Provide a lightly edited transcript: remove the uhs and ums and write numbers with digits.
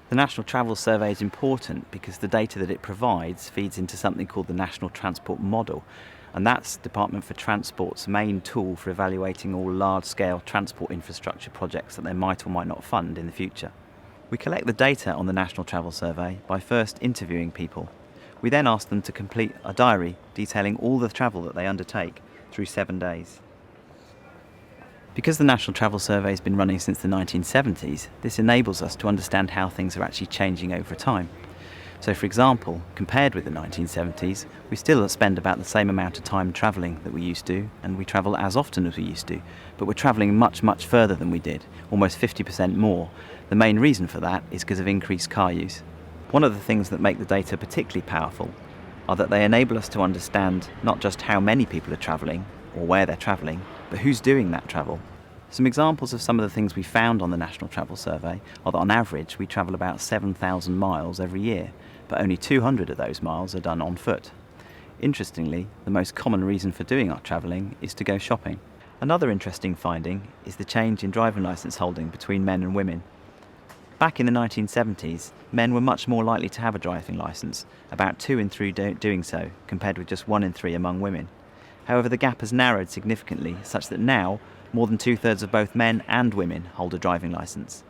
The National Travel Survey is important because the data that it provides feeds into something called the National Transport Model, and that's Department for Transport's main tool for evaluating all large-scale transport infrastructure projects that they might or might not fund in the future. We collect the data on the National Travel Survey by first interviewing people. We then ask them to complete a diary detailing all the travel that they undertake through 7 days. Because the National Travel Survey has been running since the 1970s, this enables us to understand how things are actually changing over time. So, for example, compared with the 1970s, we still spend about the same amount of time travelling that we used to, and we travel as often as we used to, but we're travelling much, much further than we did, almost 50% more. The main reason for that is because of increased car use. One of the things that make the data particularly powerful are that they enable us to understand not just how many people are travelling, or where they're travelling, but who's doing that travel. Some examples of some of the things we found on the National Travel Survey are that on average we travel about 7,000 miles every year, but only 200 of those miles are done on foot. Interestingly, the most common reason for doing our travelling is to go shopping. Another interesting finding is the change in driving licence holding between men and women. Back in the 1970s, men were much more likely to have a driving licence, about 2 in 3 doing so, compared with just 1 in 3 among women. However, the gap has narrowed significantly, such that now more than 2/3 of both men and women hold a driving licence.